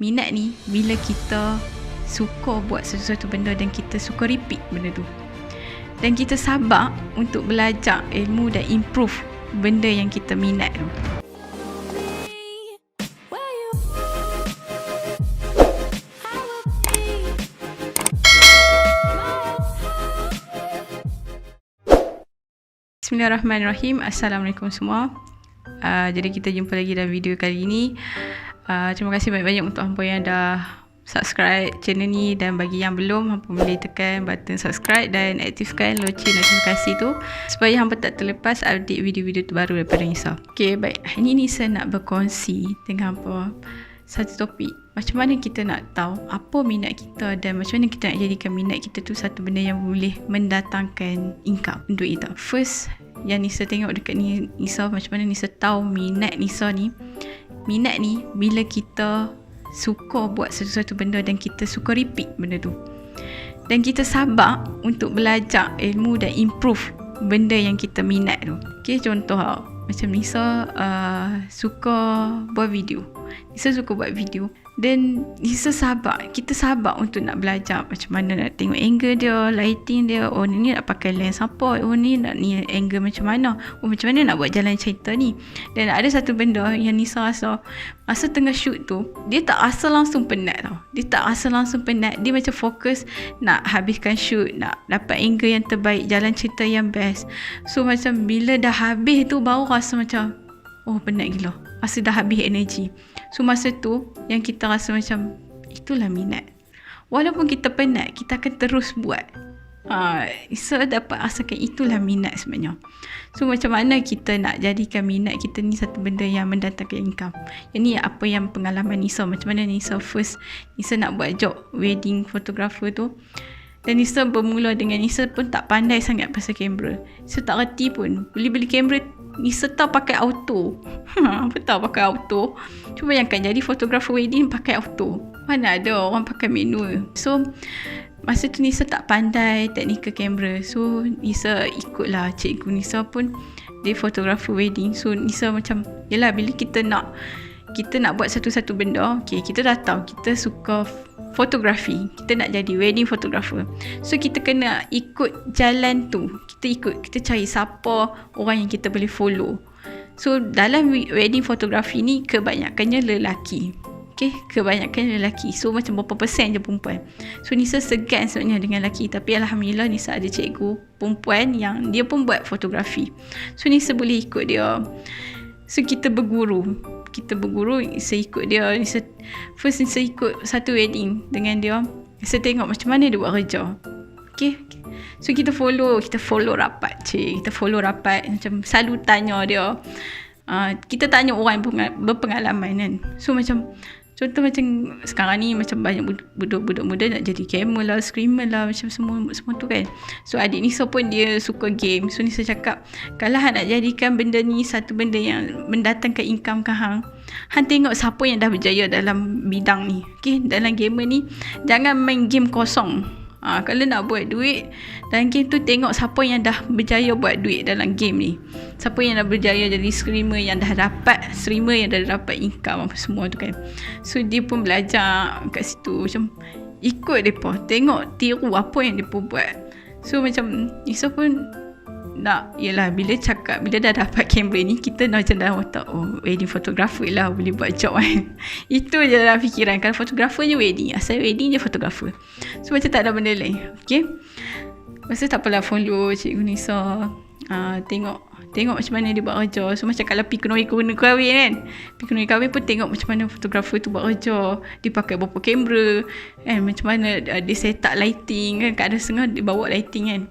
Minat ni bila kita suka buat sesuatu benda dan kita suka repeat benda tu. Dan kita sabar untuk belajar ilmu dan improve benda yang kita minat tu. Bismillahirrahmanirrahim. Assalamualaikum semua. Jadi kita jumpa lagi dalam video kali ini. Terima kasih banyak-banyak untuk hampa yang dah subscribe channel ni, dan bagi yang belum, hampa boleh tekan button subscribe dan aktifkan loceng notifikasi tu supaya hampa tak terlepas update video-video terbaru daripada Nisa. Okay, baik. Hari ni Nisa nak berkongsi dengan hampa satu topik. Macam mana kita nak tahu apa minat kita dan macam mana kita nak jadikan minat kita tu satu benda yang boleh mendatangkan income untuk kita. First, yang Nisa tengok dekat Nisa, macam mana Nisa tahu minat Nisa ni. Minat ni bila kita suka buat sesuatu benda dan kita suka repeat benda tu. Dan kita sabar untuk belajar ilmu dan improve benda yang kita minat tu. Okay, contoh macam Nisa suka buat video. Nisa suka buat video dan Nisa sabar. Kita sabar untuk nak belajar macam mana nak tengok angle dia, lighting dia. Oh, ni nak pakai lens apa? Oh, ni nak ni angle macam mana? Oh, macam mana nak buat jalan cerita ni? Dan ada satu benda yang Nisa rasa masa tengah shoot tu, dia tak rasa langsung penat tau. Dia tak rasa langsung penat. Dia macam fokus nak habiskan shoot, nak dapat angle yang terbaik, jalan cerita yang best. So macam bila dah habis tu baru rasa macam, oh, penat gila. Masa dah habis energi. So masa tu yang kita rasa macam itulah minat. Walaupun kita penat, kita akan terus buat. So dapat rasakan itulah minat sebenarnya. So macam mana kita nak jadikan minat kita ni satu benda yang mendatangkan income. Yang ni apa yang pengalaman Nisa. Macam mana Nisa Nisa nak buat job wedding photographer tu. Dan Nisa bermula dengan Nisa pun tak pandai sangat pasal kamera. Nisa tak reti pun. Beli kamera, Nisa tahu pakai auto. Apa tahu pakai auto. Cuba bayangkan jadi fotografer wedding pakai auto. Mana ada orang pakai manual. So masa tu Nisa tak pandai teknikal kamera. So Nisa ikutlah cikgu Nisa pun, dia fotografer wedding. So Nisa macam, yelah, bila kita nak buat satu-satu benda, okay, kita dah tahu kita suka fotografi, kita nak jadi wedding photographer. So kita kena ikut jalan tu. Kita cari siapa orang yang kita boleh follow. So dalam wedding photography ni kebanyakannya lelaki. Okay, kebanyakan lelaki. So macam berapa persen je perempuan. So Nisa segan sebenarnya dengan lelaki, tapi Alhamdulillah Nisa ada cikgu perempuan yang dia pun buat fotografi. So Nisa boleh ikut dia. So kita berguru, Nisa ikut dia. Nisa ikut satu wedding dengan dia. Nisa tengok macam mana dia buat kerja. Okay, so kita follow rapat. Kita follow rapat. Macam selalu tanya dia. Kita tanya orang yang berpengalaman kan. So macam contoh macam sekarang ni macam banyak budak-budak muda nak jadi gamer lah, screamer lah, macam semua tu kan. So adik Nisa pun dia suka game. So Nisa cakap, kalau nak jadikan benda ni satu benda yang mendatangkan income ke hang tengok siapa yang dah berjaya dalam bidang ni. Okay, dalam gamer ni jangan main game kosong. Kalau nak buat duit dalam game tu, tengok siapa yang dah berjaya buat duit dalam game ni. Siapa yang dah berjaya jadi streamer yang dah dapat income apa semua tu kan. So dia pun belajar kat situ, macam ikut depa, tengok tiru apa yang depa buat. So macam Nisa pun nak, yelah, bila dah dapat kamera ni, kita macam dah otak, oh, wedding photographer lah, boleh buat job kan. Itu je dalam fikiran. Kalau photographer je wedding, asal wedding je photographer. So macam tak ada benda lain. Okay, masa tak apalah, follow cikgu Nisa, tengok macam mana dia buat kerja. So macam kalau pergi kena kahwin kan, pun tengok macam mana fotografer tu buat kerja. Dia pakai berapa kamera kan, macam mana dia set up lighting kan. Kadang setengah dia bawa lighting kan.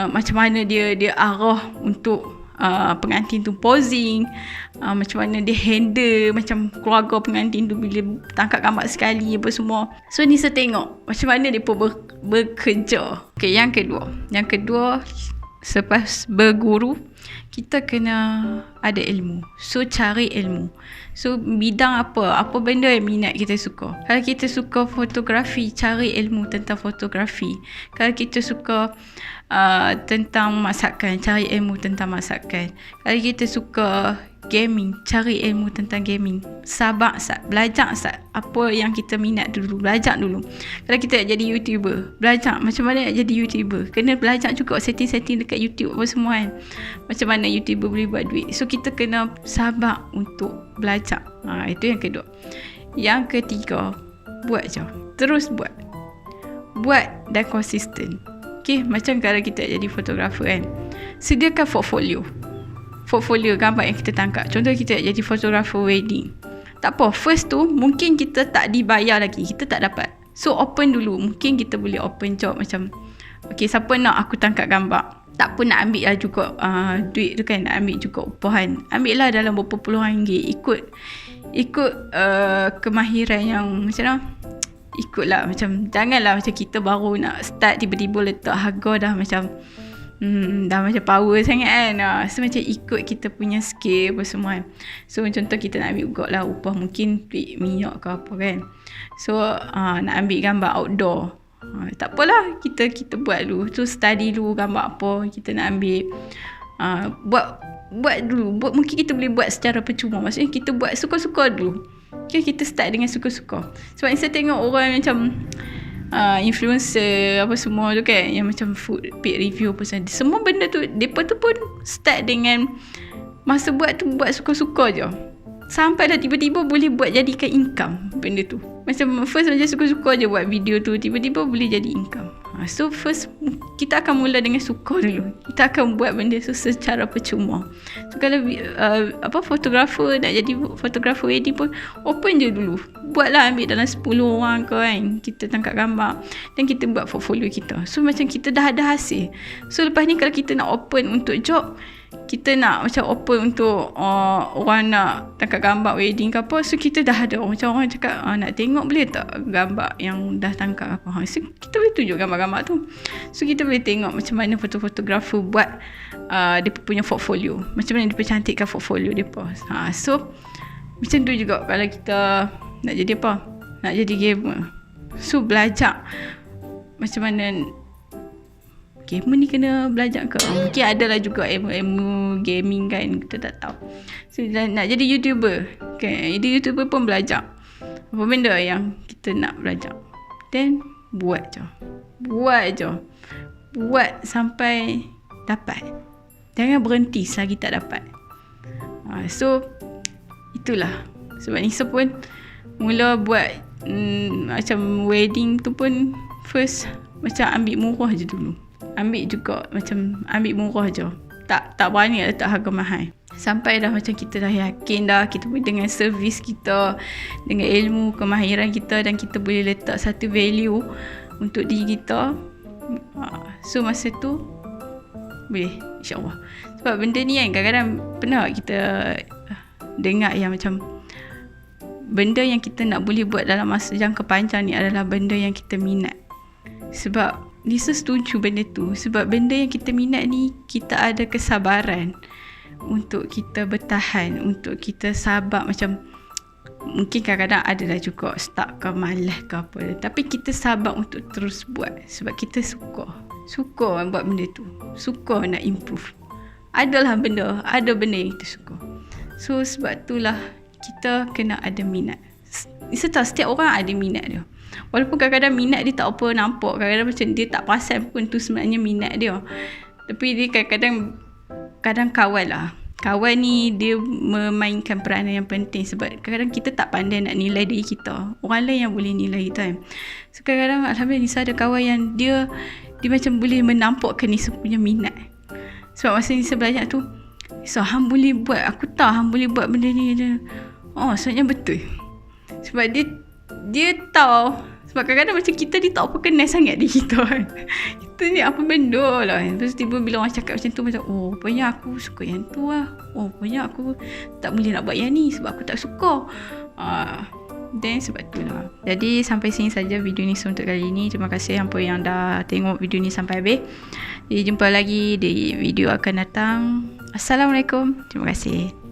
Macam mana dia arah untuk pengantin tu posing, macam mana dia handle macam keluarga pengantin tu bila tangkap gambar sekali apa semua. So Nisa tengok macam mana dia pun bekerja. Okay, yang kedua selepas berguru, kita kena ada ilmu. So cari ilmu. So bidang apa benda yang minat kita suka. Kalau kita suka fotografi, cari ilmu tentang fotografi. Kalau kita suka tentang masakan, cari ilmu tentang masakan. Kalau kita suka gaming, cari ilmu tentang gaming. Sabar Sat, belajar Sat apa yang kita minat dulu, belajar dulu. Kalau kita nak jadi YouTuber, belajar macam mana nak jadi YouTuber. Kena belajar juga setting-setting dekat YouTube apa semua kan. Macam mana YouTuber boleh buat duit. So kita kena sabar untuk belajar. Itu yang kedua. Yang ketiga, buat je. Terus buat. Buat dan konsisten. Okay, macam kalau kita jadi fotografer kan, sediakan portfolio gambar yang kita tangkap. Contoh kita jadi fotografer wedding. Tak apa, first tu mungkin kita tak dibayar lagi, kita tak dapat. So open dulu, mungkin kita boleh open job macam, okay, siapa nak aku tangkap gambar, tak pun nak ambil lah juga duit tu kan, nak ambil juga upahan, ambil lah dalam berapa puluh ringgit. Ikut kemahiran yang macam mana, ikutlah, macam janganlah macam kita baru nak start tiba-tiba letak harga dah macam dah macam power sangat kan. So macam ikut kita punya skill apa semua kan. So contoh kita nak ambil juga lah upah mungkin duit minyak ke apa kan. So nak ambil gambar outdoor, tak apalah, kita buat dulu. So study dulu gambar apa kita nak ambil, buat dulu. Mungkin kita boleh buat secara percuma, maksudnya kita buat suka-suka dulu. Okay, kita start dengan suka-suka. Sebab saya tengok orang macam influencer apa semua tu kan, yang macam food page review apa semua benda tu, mereka tu pun start dengan masa buat tu buat suka-suka je, sampai dah tiba-tiba boleh buat jadikan income benda tu. Macam first macam suka-suka je buat video tu, tiba-tiba boleh jadi income. So first kita akan mula dengan suka dulu. Kita akan buat benda tu secara percuma. So kalau fotografer nak jadi fotografer wedding pun open je dulu. Buatlah, ambil dalam 10 orang ke kan, kita tangkap gambar dan kita buat portfolio kita. So macam kita dah ada hasil. So lepas ni kalau kita nak open untuk job, kita nak macam open untuk orang nak tangkap gambar wedding ke apa, so kita dah ada macam orang cakap nak tengok boleh tak gambar yang dah tangkap apa. So kita boleh tunjuk gambar-gambar tu. So kita boleh tengok macam mana fotografer buat dia punya portfolio, macam mana dia percantikkan portfolio dia. So macam tu juga kalau kita nak jadi apa, nak jadi gamer. So belajar macam mana gamer ni, kena belajar ke. Mungkin adalah juga ilmu gaming kan, kita tak tahu. So nak jadi YouTuber kan, jadi YouTuber pun belajar apa benda yang kita nak belajar, then buat je buat sampai dapat. Jangan berhenti selagi tak dapat. So itulah sebab Nisa pun mula buat macam wedding tu pun first macam ambil murah je dulu. Ambil murah je. Tak berani letak harga mahal. Sampai dah macam kita dah yakin dah, kita boleh dengan servis kita, dengan ilmu kemahiran kita, dan kita boleh letak satu value untuk diri kita. So masa tu boleh, insyaAllah. Sebab benda ni kan kadang-kadang pernah kita dengar yang macam benda yang kita nak boleh buat dalam masa jangka panjang ni adalah benda yang kita minat. Sebab Nisa setuju benda tu. Sebab benda yang kita minat ni, kita ada kesabaran untuk kita bertahan, untuk kita sabar. Macam mungkin kadang-kadang adalah juga stuck ke, malas ke apa, tapi kita sabar untuk terus buat. Sebab kita suka buat benda tu, suka nak improve. Ada benda yang kita suka. So sebab itulah kita kena ada minat. Nisa tahu setiap orang ada minat dia. Walaupun kadang-kadang minat dia tak apa nampak, kadang-kadang macam dia tak perasan pun tu sebenarnya minat dia. Tapi dia kadang kawan lah. Kawan ni dia memainkan peranan yang penting. Sebab kadang-kadang kita tak pandai nak nilai diri kita, orang lain yang boleh nilai kita kan. So kadang-kadang alhamdulillah Nisa ada kawan yang dia macam boleh menampakkan Nisa punya minat. Sebab masa Nisa belajar tu, so hang boleh buat, aku tahu hang boleh buat benda ni. Sebenarnya betul. Sebab dia tahu. Sebab kadang-kadang macam kita ni tak apa kenal sangat diri kita kan. Kita ni apa benda lah. Terus tiba bila orang cakap macam tu, macam rupanya aku suka yang tu lah. Rupanya aku tak boleh nak buat yang ni sebab aku tak suka. Then sebab tu lah. Jadi sampai sini saja video ni untuk kali ni. Terima kasih hampa yang dah tengok video ni sampai habis. Jadi jumpa lagi di video akan datang. Assalamualaikum. Terima kasih.